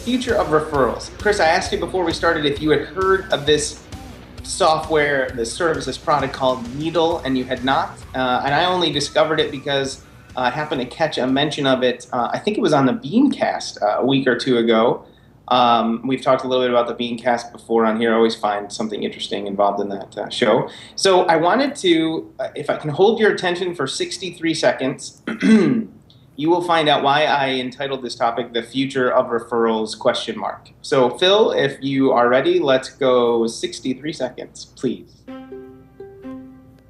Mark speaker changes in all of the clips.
Speaker 1: Future of Referrals. Chris, I asked you before we started if you had heard of this software, this service, this product called Needle, and you had not. And I only discovered it because I happened to catch a mention of it. I think it was on the Beancast a week or two ago. We've talked a little bit about the Beancast before on here. I always find something interesting involved in that show. So I wanted to, if I can hold your attention for 63 seconds, you will find out why I entitled this topic The Future of Referrals ? So Phil, if you are ready, let's go 63 seconds, please.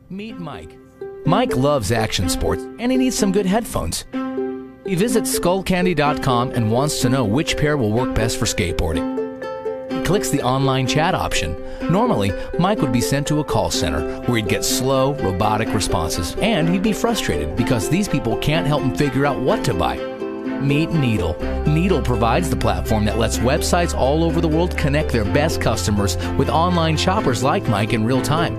Speaker 2: Meet Mike. Mike loves action sports and he needs some good headphones. He visits skullcandy.com and wants to know which pair will work best for skateboarding. He clicks the online chat option. Normally, Mike would be sent to a call center where he'd get slow, robotic responses, and he'd be frustrated because these people can't help him figure out what to buy. Meet Needle. Needle provides the platform that lets websites all over the world connect their best customers with online shoppers like Mike in real time.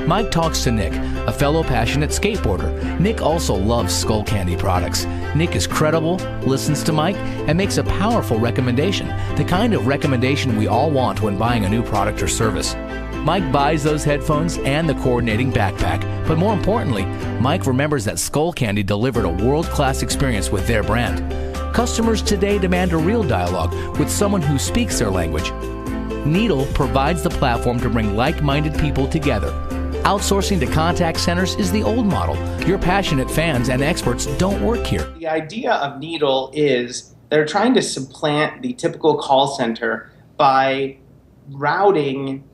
Speaker 2: Mike talks to Nick, a fellow passionate skateboarder. Nick also loves Skull Candy products. Nick is credible, listens to Mike, and makes a powerful recommendation, the kind of recommendation we all want when buying a new product or service. Mike buys those headphones and the coordinating backpack, but more importantly, Mike remembers that Skull Candy delivered a world-class experience with their brand. Customers today demand a real dialogue with someone who speaks their language. Needle provides the platform to bring like-minded people together. Outsourcing to contact centers is the old model. Your passionate fans and experts don't work here.
Speaker 1: The idea of Needle is they're trying to supplant the typical call center by routing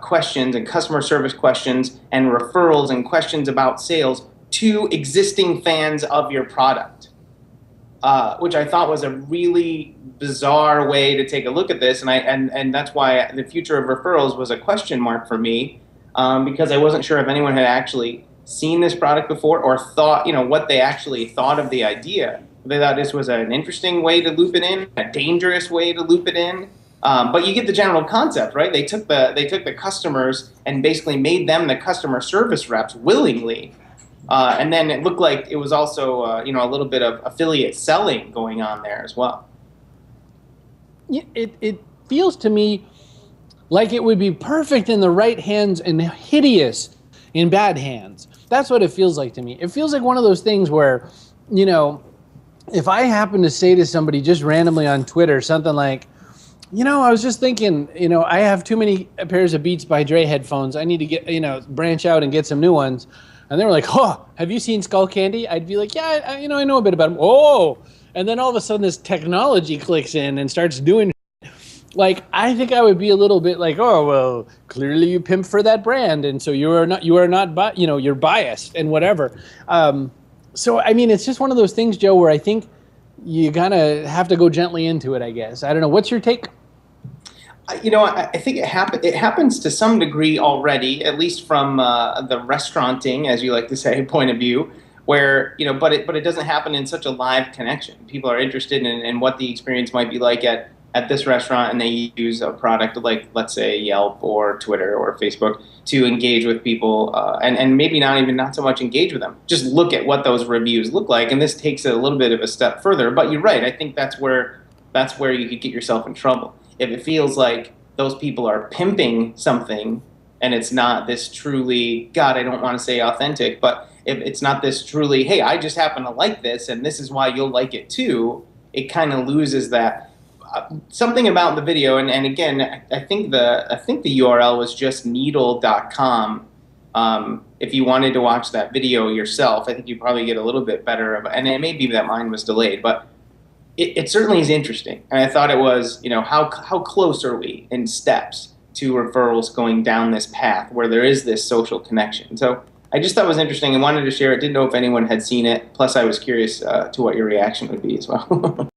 Speaker 1: questions and customer service questions and referrals and questions about sales to existing fans of your product, which I thought was a really bizarre way to take a look at this. And that's why the future of referrals was a question mark for me. Because I wasn't sure if anyone had actually seen this product before or thought, what they actually thought of the idea. They thought this was an interesting way to loop it in, a dangerous way to loop it in. But you get the general concept, right? They took the customers and basically made them the customer service reps willingly. And then it looked like it was also, a little bit of affiliate selling going on there as well.
Speaker 3: Yeah, it feels to me like it would be perfect in the right hands and hideous in bad hands. That's what it feels like to me. It feels like one of those things where, if I happen to say to somebody just randomly on Twitter something like, I was just thinking, I have too many pairs of Beats by Dre headphones. I need to get, branch out and get some new ones. And they were like, oh, have you seen Skull Candy? I'd be like, yeah, I know a bit about them. Oh, and then all of a sudden this technology clicks in and starts doing. Like, I think I would be a little bit like, oh, well, clearly you pimp for that brand, and so you are not, you're biased and whatever. So, I mean, it's just one of those things, Joe, where I think you kind of have to go gently into it, I guess. I don't know. What's your take?
Speaker 1: I think it happens to some degree already, at least from the restauranting, as you like to say, point of view, where, but it doesn't happen in such a live connection. People are interested in what the experience might be like at this restaurant, and they use a product like, let's say, Yelp or Twitter or Facebook to engage with people, and maybe not so much engage with them. Just look at what those reviews look like, and this takes it a little bit of a step further. But you're right. I think that's where you could get yourself in trouble. If it feels like those people are pimping something, and it's not this truly, God, I don't want to say authentic, but if it's not this truly, hey, I just happen to like this, and this is why you'll like it too, it kind of loses that. Something about the video, and again, I think the URL was just needle.com. If you wanted to watch that video yourself, I think you probably get a little bit better of, and it may be that mine was delayed, but it certainly is interesting. And I thought it was, how close are we in steps to referrals going down this path where there is this social connection? So I just thought it was interesting and wanted to share it. Didn't know if anyone had seen it. Plus, I was curious to what your reaction would be as well.